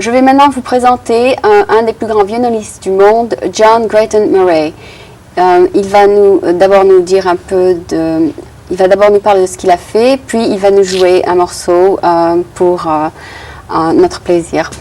Je vais maintenant vous présenter un des plus grands violonistes du monde, John Craighton Murray. Il va d'abord nous dire un peu de... Il va d'abord nous parler de ce qu'il a fait, puis il va nous jouer un morceau pour notre plaisir.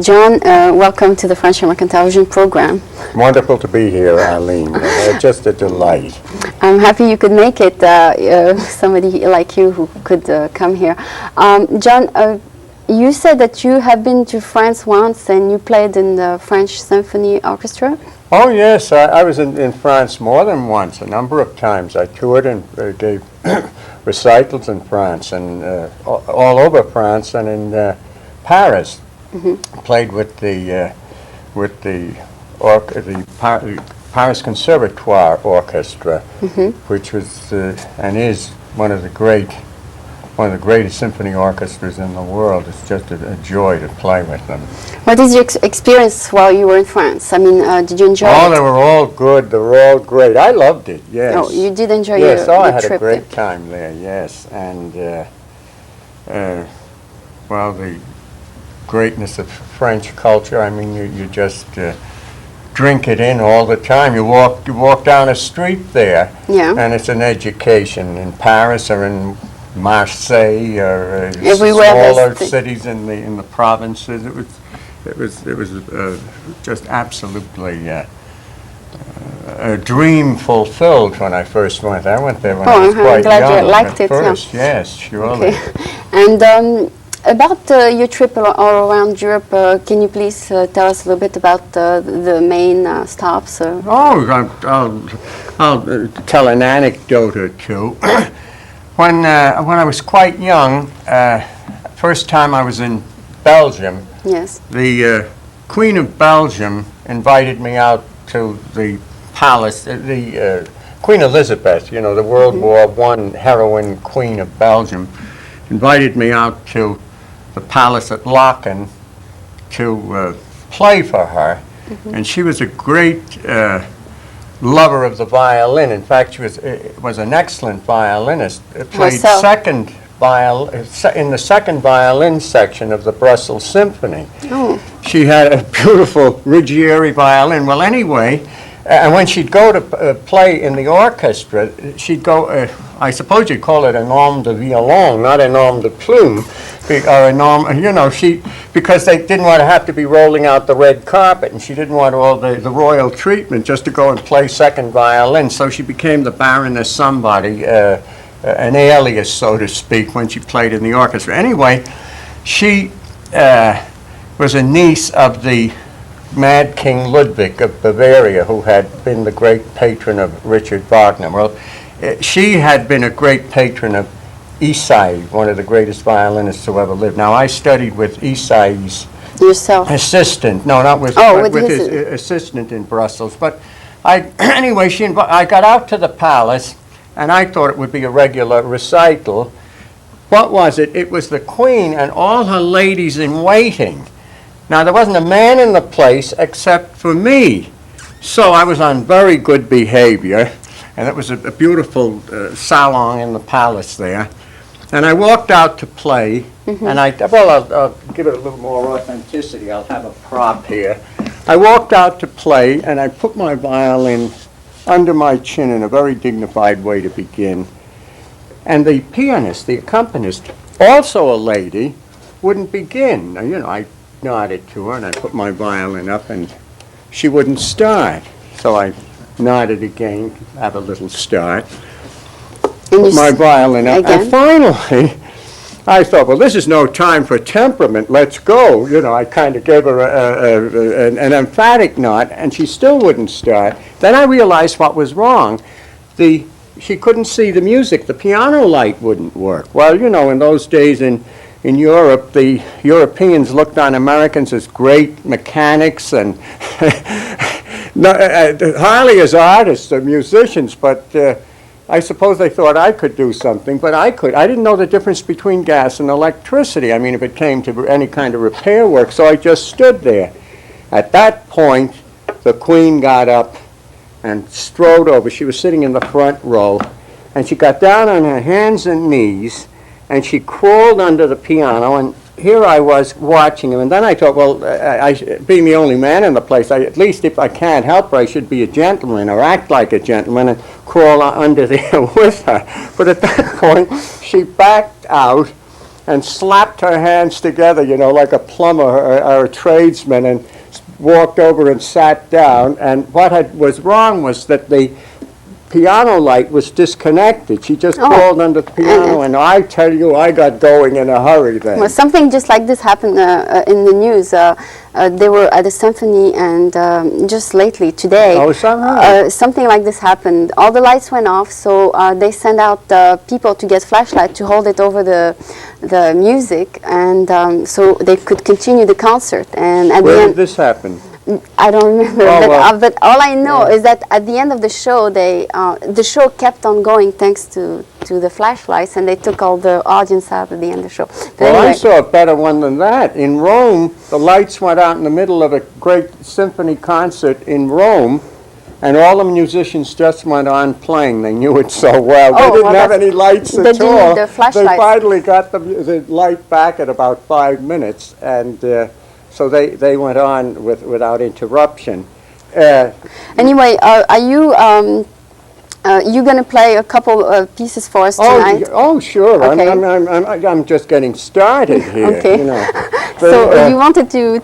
John, welcome to the French American Television program. Wonderful to be here, Eileen. Just a delight. I'm happy you could make it, somebody like you who could come here. John, you said that you have been to France once and you played in the French Symphony Orchestra? Oh, yes. I was in France more than once, a number of times. I toured and gave recitals in France and all over France and in Paris. Mm-hmm. Played with the Paris Conservatoire Orchestra, mm-hmm. which was and is one of the greatest symphony orchestras in the world. It's just a joy to play with them. What is your experience while you were in France? I mean, did you enjoy it? Oh, they were all good. They were all great. I loved it, yes. Oh, you did enjoy yes, your I had trip a great there. time there, yes. And, well, the greatness of French culture, I mean, you just drink it in all the time. You walk down a street there, yeah. and it's an education in Paris or in Marseille or everywhere smaller cities in the provinces. It was just absolutely a dream fulfilled when I first went. I went there when I was quite young. I'm glad you liked it. First, yeah. Yes, surely. Okay. And about your trip all around Europe, can you please tell us a little bit about the main stops? I'll tell an anecdote or two. When I was quite young, first time I was in Belgium, yes. The Queen of Belgium invited me out to the palace, the Queen Elizabeth, you know, the World mm-hmm. War I heroine Queen of Belgium, invited me out to the palace at Laeken to play for her. Mm-hmm. And she was a great lover of the violin. In fact, she was an excellent violinist. Played second in the second violin section of the Brussels Symphony. Oh. She had a beautiful Ruggieri violin. Well, anyway, and when she'd go to play in the orchestra, she'd go, I suppose you'd call it an homme de violon, not an homme de plume, or an homme, you know, because they didn't want to have to be rolling out the red carpet, and she didn't want all the royal treatment just to go and play second violin. So she became the Baroness somebody, an alias, so to speak, when she played in the orchestra. Anyway, she was a niece of the Mad King Ludwig of Bavaria, who had been the great patron of Richard Wagner. Well, she had been a great patron of Isai, one of the greatest violinists who ever lived. Now, I studied with Isai's assistant. No, not with, with his assistant in Brussels. But anyway, I got out to the palace, and I thought it would be a regular recital. What was it? It was the Queen and all her ladies in waiting. Now, there wasn't a man in the place except for me. So I was on very good behavior, and it was a beautiful salon in the palace there. And I walked out to play, mm-hmm. and I'll give it a little more authenticity. I'll have a prop here. I walked out to play, and I put my violin under my chin in a very dignified way to begin. And the pianist, the accompanist, also a lady, wouldn't begin. Now, you know, I nodded to her, and I put my violin up, and she wouldn't start. So I nodded again, have a little start, put my violin up, again? And finally, I thought, well, this is no time for temperament, let's go. You know, I kind of gave her an emphatic nod, and she still wouldn't start. Then I realized what was wrong. She couldn't see the music. The piano light wouldn't work. Well, you know, in those days in Europe, the Europeans looked on Americans as great mechanics and hardly as artists or musicians, but I suppose they thought I could do something, but I didn't know the difference between gas and electricity. I mean, if it came to any kind of repair work, so I just stood there. At that point, the Queen got up and strode over. She was sitting in the front row, and she got down on her hands and knees, and she crawled under the piano and here I was watching him, and then I thought, well, being the only man in the place, at least if I can't help her, I should be a gentleman or act like a gentleman and crawl under there with her. But at that point, she backed out and slapped her hands together, you know, like a plumber or a tradesman, and walked over and sat down. And what was wrong was that the piano light was disconnected. She just crawled under the piano, and I tell you, I got going in a hurry then. Well, something just like this happened in the news. They were at a symphony, and just lately, today, something like this happened. All the lights went off, so they sent out people to get flashlight to hold it over the music, and so they could continue the concert. And at Where the did end, this happen? I don't remember, but all I know is that at the end of the show, the show kept on going thanks to the flashlights, and they took all the audience out at the end of the show. But Well, anyway, I saw a better one than that. In Rome, the lights went out in the middle of a great symphony concert in Rome, and all the musicians just went on playing. They knew it so well. They didn't have any lights they at didn't all. need the They flashlights. finally got the light back at about 5 minutes, and so they went on without interruption. Anyway, are you going to play a couple pieces for us tonight? Oh, sure. Okay. I'm just getting started here. Okay. You know. So you wanted to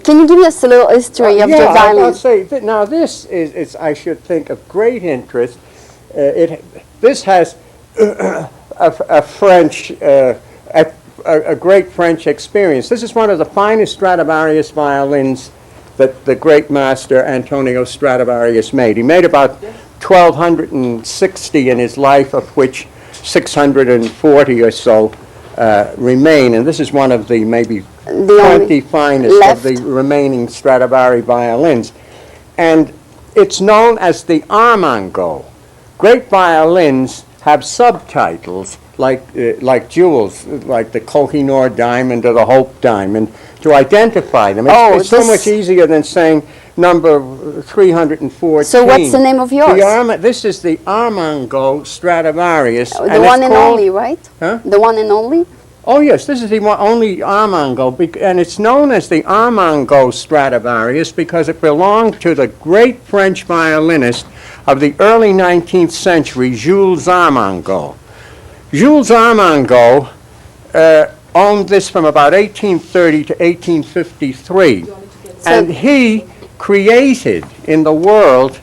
can you give us a little history of your violin? I'll say now this is I should think of great interest. This has a French a great French experience. This is one of the finest Stradivarius violins that the great master Antonio Stradivarius made. He made about 1,260 in his life, of which 640 or so remain. And this is one of the maybe 20 finest of the remaining Stradivari violins. And it's known as the Armango. Great violins have subtitles like jewels, like the Koh-i-Noor diamond or the Hope diamond, to identify them. It's so much easier than saying number 314. So what's the name of yours? This is the Armango Stradivarius. The one and only, right? Huh? The one and only? Oh, yes, this is the only Armango, and it's known as the Armango Stradivarius because it belonged to the great French violinist of the early 19th century, Jules Armango. Jules Armango owned this from about 1830 to 1853, and he created in the world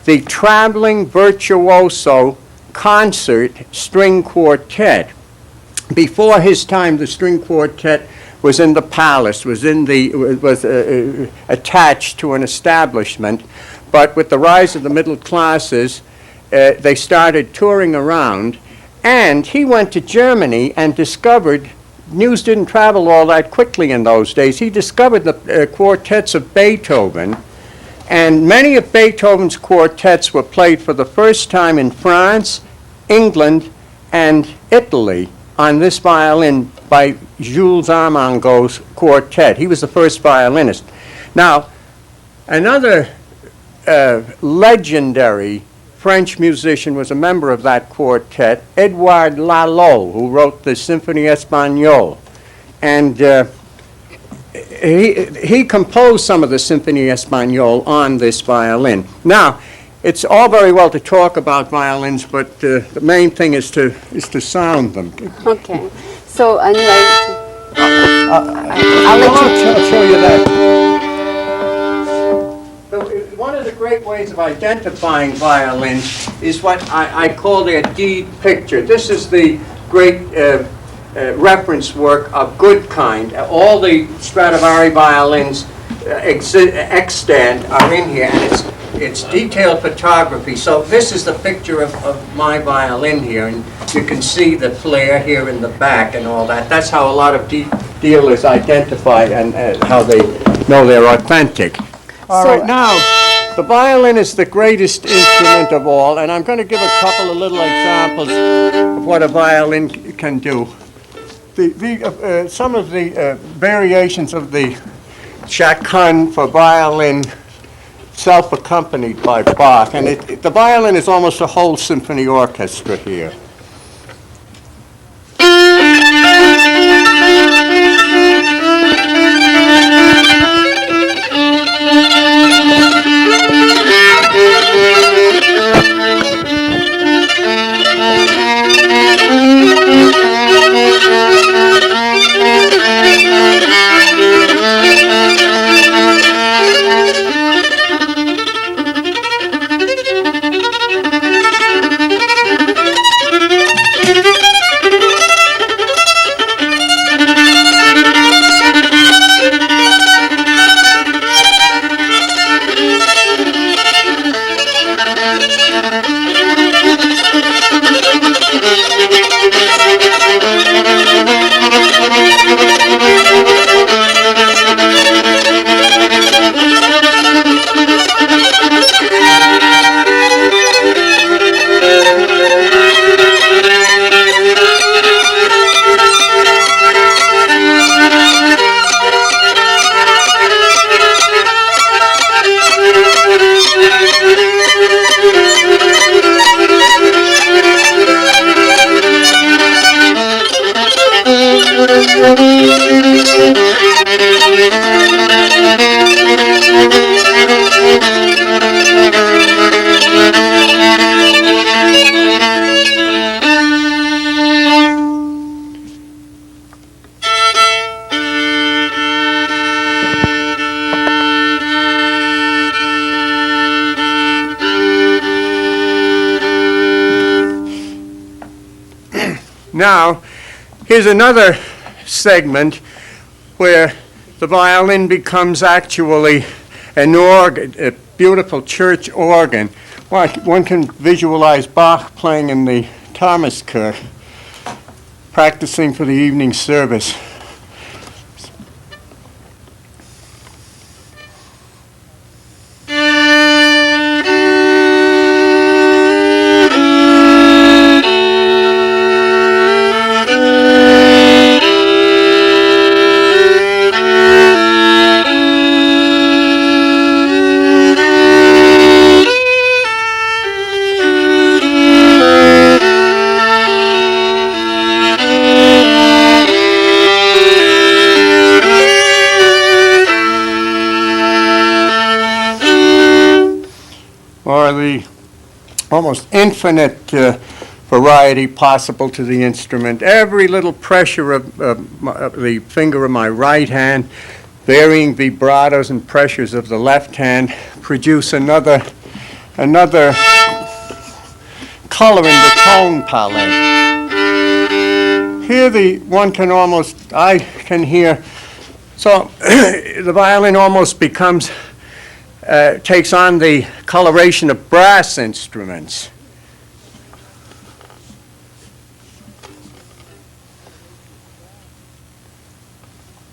the traveling virtuoso concert string quartet. Before his time, the string quartet was in the palace, was attached to an establishment, but with the rise of the middle classes, they started touring around. And he went to Germany and discovered, news didn't travel all that quickly in those days, he discovered the quartets of Beethoven, and many of Beethoven's quartets were played for the first time in France, England, and Italy on this violin by Jules Armango's quartet. He was the first violinist. Now, another legendary French musician was a member of that quartet, Edouard Lalo, who wrote the Symphonie Espagnole. And he composed some of the Symphonie Espagnole on this violin. Now, it's all very well to talk about violins, but the main thing is to sound them. Okay. So anyway, I'll show you that. One of the great ways of identifying violins is what I call their deed picture. This is the great reference work of Goodkind. All the Stradivari violins extant are in here, and it's detailed photography. So this is the picture of my violin here, and you can see the flare here in the back and all that. That's how a lot of dealers identify and how they know they're authentic. All right, now, the violin is the greatest instrument of all, and I'm going to give a couple of little examples of what a violin can do. Some of the variations of the chaconne for violin, self-accompanied by Bach, and the violin is almost a whole symphony orchestra here. Now, here's another segment where the violin becomes actually an organ, a beautiful church organ. One can visualize Bach playing in the Thomaskirche, practicing for the evening service. Or the almost infinite variety possible to the instrument. Every little pressure of the finger of my right hand, varying vibratos and pressures of the left hand, produce another color in the tone palette. Here I can hear, so the violin almost becomes takes on the coloration of brass instruments.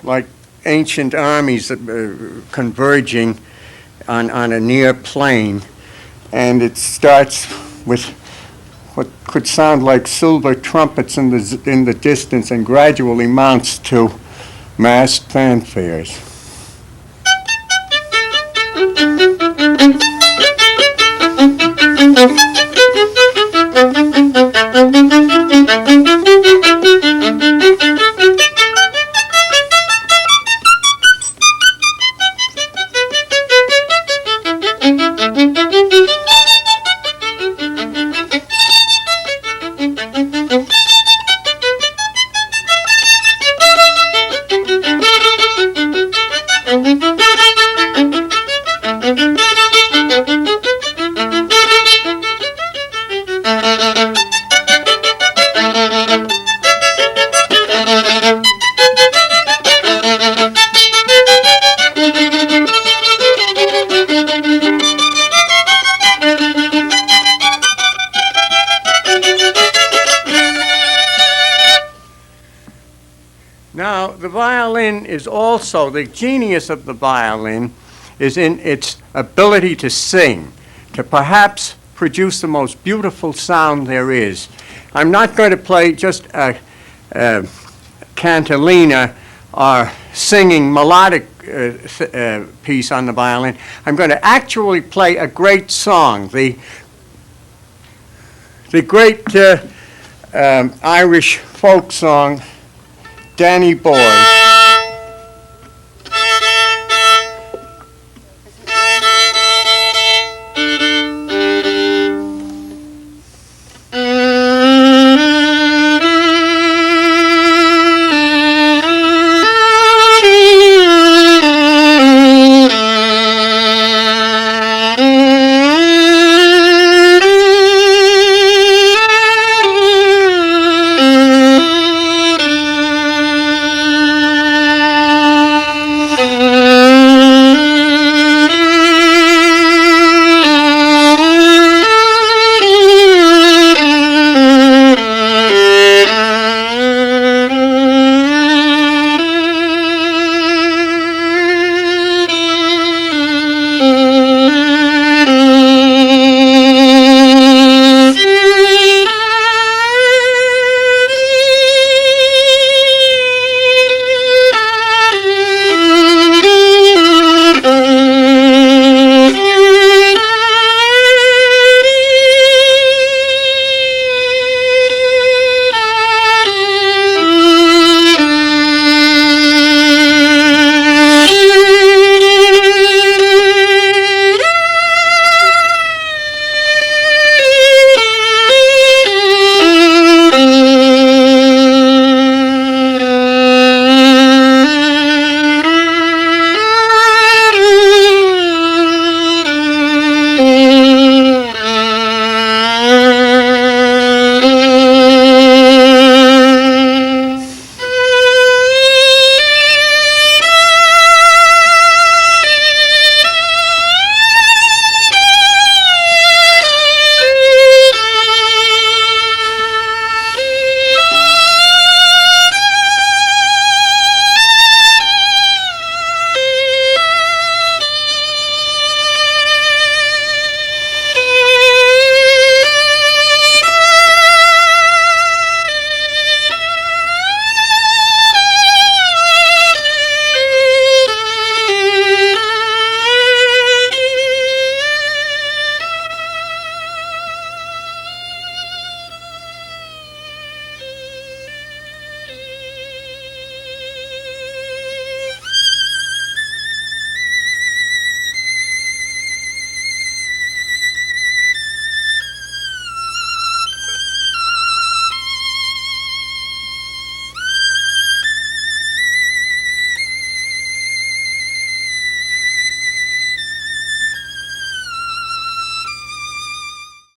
Like ancient armies converging on a near plane, and it starts with what could sound like silver trumpets in the distance and gradually mounts to massed fanfares. Now, the violin is also, the genius of the violin is in its ability to sing, to perhaps produce the most beautiful sound there is. I'm not going to play just a cantilena or singing melodic piece on the violin. I'm going to actually play a great song, the great Irish folk song, Danny Boy.